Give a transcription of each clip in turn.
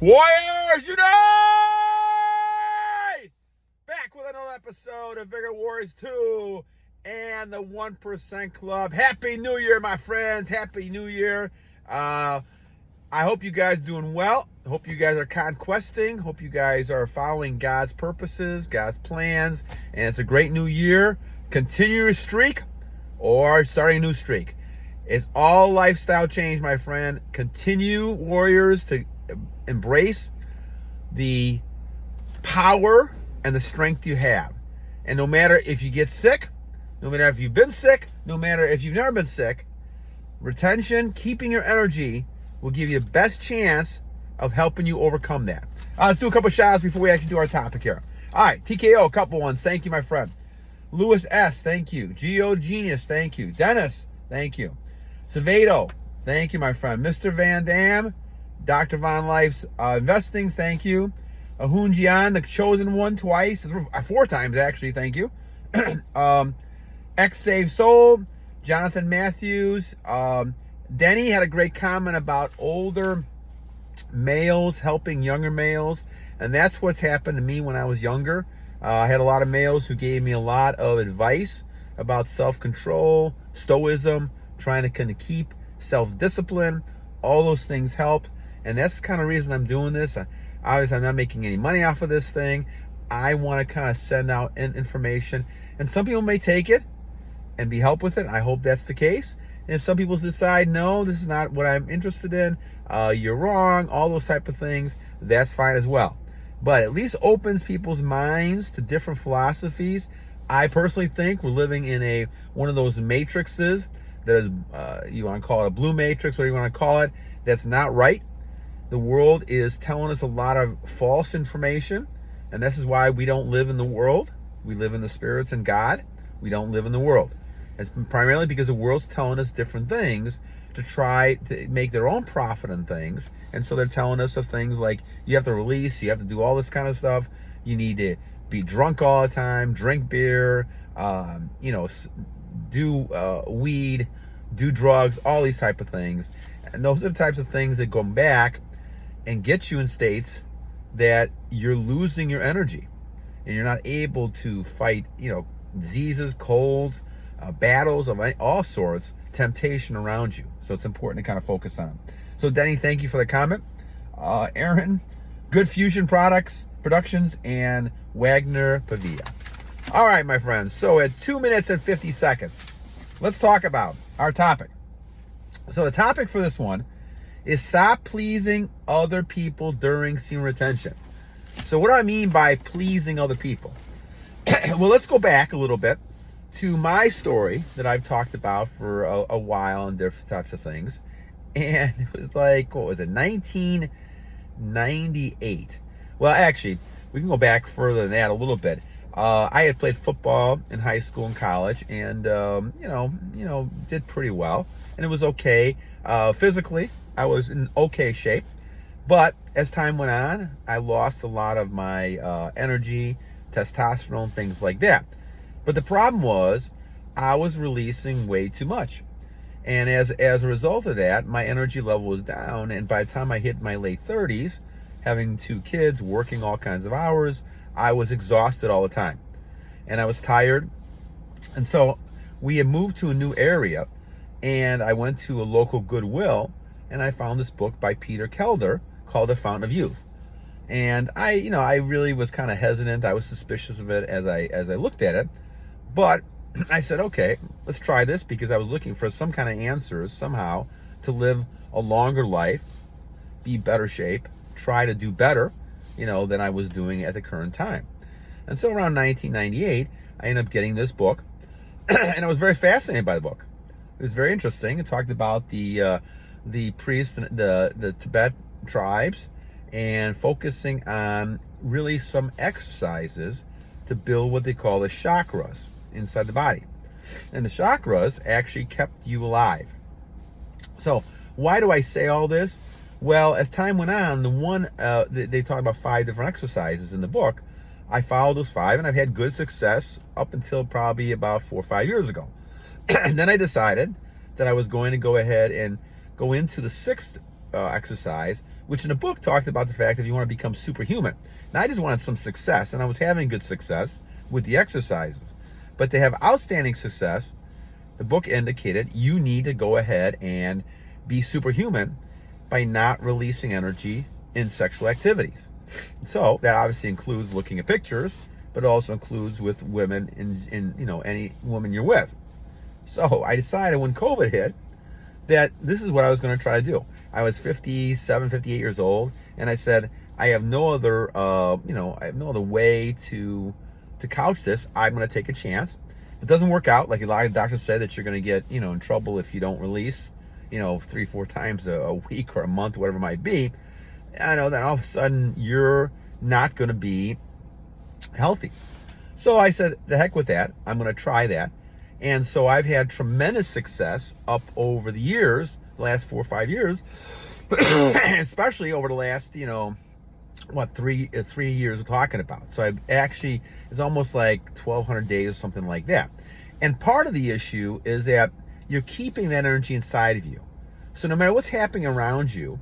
Warriors Unite! Back with another episode of Vigor Warriors 2 and the 1% Club. Happy New Year, my friends. Happy New Year. I hope you guys doing well. Hope you guys are conquesting. Hope you guys are following God's purposes, God's plans. And it's a great new year. Continue your streak or starting a new streak. It's all lifestyle change, my friend. Continue, Warriors, to embrace the power and the strength you have. And no matter if you get sick, no matter if you've been sick, no matter if you've never been sick, retention, keeping your energy will give you the best chance of helping you overcome that. Let's do a couple shout outs before we actually do our topic here. All right, TKO, a couple ones. Thank you, my friend. Lewis S., thank you. Geo Genius, thank you. Dennis, thank you. Cvato, thank you, my friend. Mr. Van Dam, Dr. Von Life's Investings, thank you. Hoang, the chosen one, twice, 4 times actually, thank you. X Save Soul, Jonathan Matthews, Denny had a great comment about older males helping younger males, and that's what's happened to me when I was younger. I had a lot of males who gave me a lot of advice about self-control, stoicism, trying to kind of keep self-discipline. All those things helped. And that's the kind of reason I'm doing this. Obviously, I'm not making any money off of this thing. I want to kind of send out information. And some people may take it and be helped with it. I hope that's the case. And if some people decide, no, this is not what I'm interested in, you're wrong, all those type of things, that's fine as well. But at least opens people's minds to different philosophies. I personally think we're living in one of those matrices that is, you want to call it a blue matrix, whatever you want to call it, that's not right. The world is telling us a lot of false information, and this is why we don't live in the world. We live in the spirits and God. We don't live in the world. It's primarily because the world's telling us different things to try to make their own profit on things. And so they're telling us of things like you have to release, you have to do all this kind of stuff. You need to be drunk all the time, drink beer, do weed, do drugs, all these type of things. And those are the types of things that go back and get you in states that you're losing your energy and you're not able to fight, diseases, colds, battles of all sorts, temptation around you. So it's important to kind of focus on. So Denny, thank you for the comment. Aaron, Goodfusion Productions, and Wagner Paiva. All right, my friends. So at 2 minutes and 50 seconds, let's talk about our topic. So the topic for this one is stop pleasing other people during semen retention. So what do I mean by pleasing other people? Well, let's go back a little bit to my story that I've talked about for a while on different types of things. And it was like, 1998. Well, actually, we can go back further than that a little bit. I had played football in high school and college, and did pretty well, and it was okay. Physically, I was in okay shape, but as time went on, I lost a lot of my energy, testosterone, things like that. But the problem was, I was releasing way too much, and as a result of that, my energy level was down. And by the time I hit my late 30s, having 2 kids, working all kinds of hours, I was exhausted all the time, and I was tired. And so we had moved to a new area, and I went to a local Goodwill, and I found this book by Peter Kelder called The Fountain of Youth. And I really was kind of hesitant. I was suspicious of it as I looked at it, but I said, okay, let's try this, because I was looking for some kind of answers somehow to live a longer life, be better shape, try to do better, than I was doing at the current time. And so around 1998, I ended up getting this book, and I was very fascinated by the book. It was very interesting. It talked about the priests, the Tibet tribes, and focusing on really some exercises to build what they call the chakras inside the body. And the chakras actually kept you alive. So why do I say all this? Well, as time went on, they talk about 5 different exercises in the book. I followed those 5, and I've had good success up until probably about 4 or 5 years ago. And then I decided that I was going to go ahead and go into the 6th exercise, which in the book talked about the fact that you want to become superhuman. Now, I just wanted some success, and I was having good success with the exercises. But to have outstanding success, the book indicated you need to go ahead and be superhuman by not releasing energy in sexual activities. So that obviously includes looking at pictures, but it also includes with women in any woman you're with. So I decided when COVID hit that this is what I was going to try to do. I was 57, 58 years old, and I said, I have no other, way to couch this. I'm going to take a chance. If it doesn't work out, like a lot of doctors say that you're going to get, in trouble if you don't release, 3-4 times a week or a month, whatever it might be. I know that all of a sudden you're not going to be healthy. So I said, the heck with that. I'm going to try that. And so I've had tremendous success up over the years, the last 4 or 5 years, especially over the last, 3 years we're talking about. So it's almost like 1,200 days or something like that. And part of the issue is that you're keeping that energy inside of you. So no matter what's happening around you,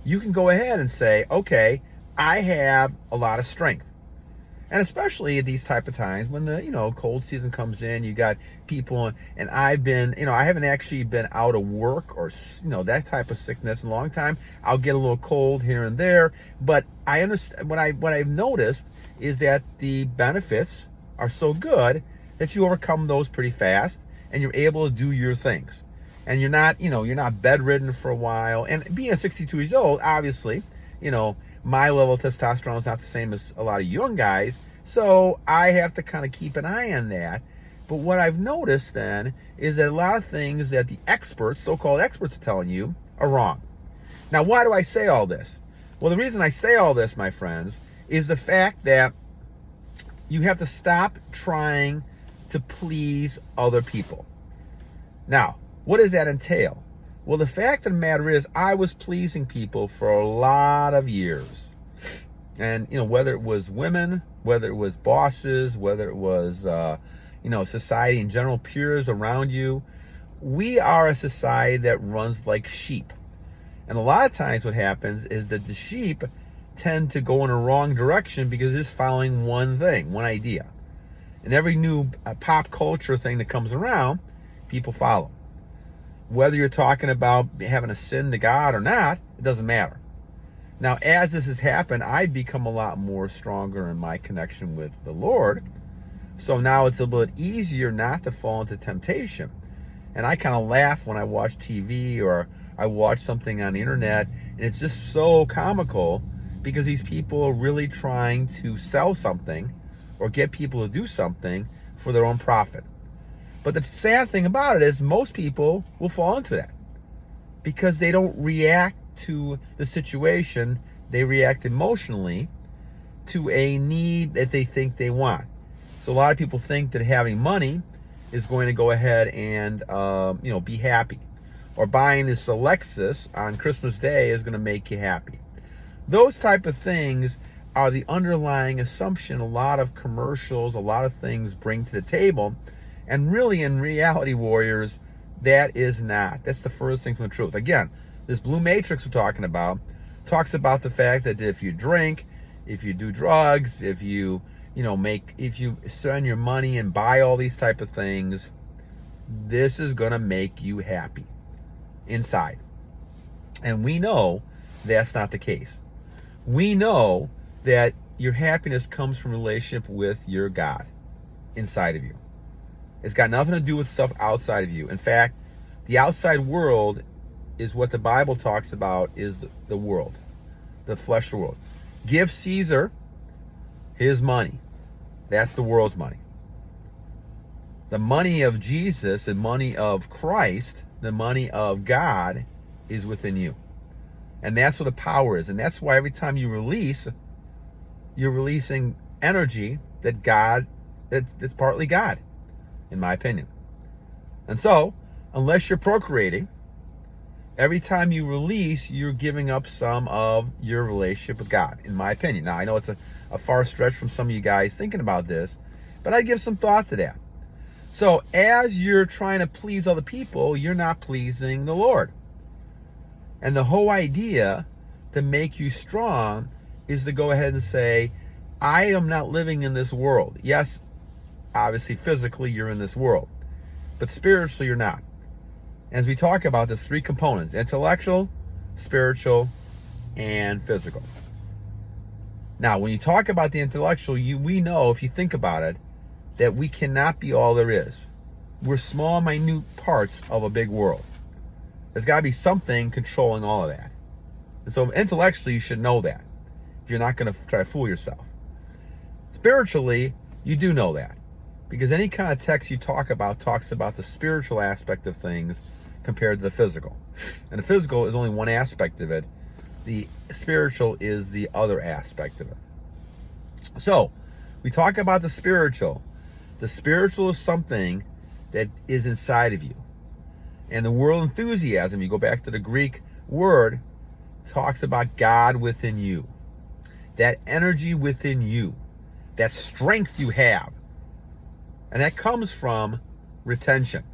you can go ahead and say, okay, I have a lot of strength. And especially at these type of times when the, cold season comes in, you got people, and I've been, I haven't actually been out of work or, that type of sickness in a long time. I'll get a little cold here and there, but I understand what I've noticed is that the benefits are so good that you overcome those pretty fast and you're able to do your things. And you're not bedridden for a while. And being 62 years old, obviously, my level of testosterone is not the same as a lot of young guys, so I have to kind of keep an eye on that. But what I've noticed then is that a lot of things that the experts, so-called experts, are telling you are wrong. Now, why do I say all this? Well, the reason I say all this, my friends, is the fact that you have to stop trying to please other people. Now, what does that entail? Well, the fact of the matter is I was pleasing people for a lot of years. And, whether it was women, whether it was bosses, whether it was, society in general, peers around you, we are a society that runs like sheep. And a lot of times what happens is that the sheep tend to go in a wrong direction because it's following one thing, one idea. And every new pop culture thing that comes around, people follow. Whether you're talking about having a sin to God or not, it doesn't matter. Now, as this has happened, I've become a lot more stronger in my connection with the Lord. So now it's a little bit easier not to fall into temptation. And I kind of laugh when I watch TV or I watch something on the internet, and it's just so comical because these people are really trying to sell something or get people to do something for their own profit. But the sad thing about it is most people will fall into that because they don't react to the situation. They react emotionally to a need that they think they want. So a lot of people think that having money is going to go ahead and, be happy. Or buying this Lexus on Christmas Day is going to make you happy. Those type of things are the underlying assumption a lot of commercials, a lot of things bring to the table. And really, in reality, warriors, that is not. That's the furthest thing from the truth. Again, this blue matrix we're talking about talks about the fact that if you drink, if you do drugs, if you spend your money and buy all these type of things, this is going to make you happy inside. And we know that's not the case. We know that your happiness comes from relationship with your God inside of you. It's got nothing to do with stuff outside of you. In fact, the outside world is what the Bible talks about is the world, the flesh world. Give Caesar his money. That's the world's money. The money of Jesus, the money of Christ, the money of God is within you. And that's where the power is. And that's why every time you release, you're releasing energy that's partly God, in my opinion. And so, unless you're procreating, every time you release, you're giving up some of your relationship with God, in my opinion. Now, I know it's a far stretch from some of you guys thinking about this, but I give some thought to that. So, as you're trying to please other people, you're not pleasing the Lord. And the whole idea to make you strong is to go ahead and say, I am not living in this world. Yes, obviously physically you're in this world, but spiritually you're not. As we talk about, there's three components: intellectual, spiritual, and physical. Now, when you talk about the intellectual, we know, if you think about it, that we cannot be all there is. We're small, minute parts of a big world. There's got to be something controlling all of that. And so intellectually, you should know that, if you're not going to try to fool yourself. Spiritually, you do know that, because any kind of text you talk about talks about the spiritual aspect of things compared to the physical. And the physical is only one aspect of it. The spiritual is the other aspect of it. So, we talk about the spiritual. The spiritual is something that is inside of you. And the word enthusiasm, you go back to the Greek word, talks about God within you. That energy within you. That strength you have. And that comes from retention.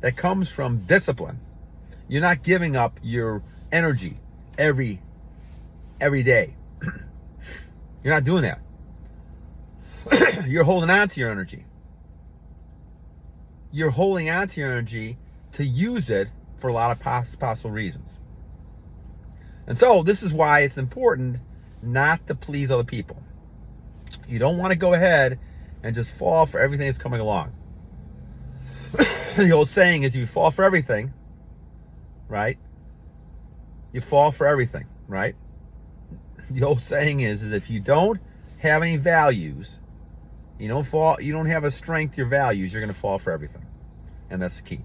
That comes from discipline. You're not giving up your energy every day. You're not doing that. You're holding on to your energy. You're holding on to your energy to use it for a lot of possible reasons. And so this is why it's important not to please other people. You don't want to go ahead and just fall for everything that's coming along. The old saying is, if you fall for everything, right? You fall for everything, right? The old saying is if you don't have any values, you don't have a strength to your values, you're going to fall for everything. And that's the key.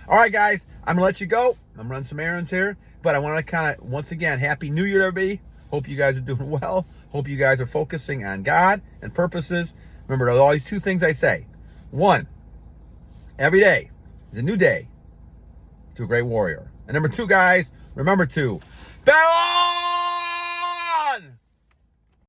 All right, guys, I'm going to let you go. I'm running some errands here, but I want to kind of, once again, Happy New Year, everybody. Hope you guys are doing well. Hope you guys are focusing on God and purposes. Remember, there's always two things I say. One, every day is a new day to a great warrior. And number two, guys, remember to battle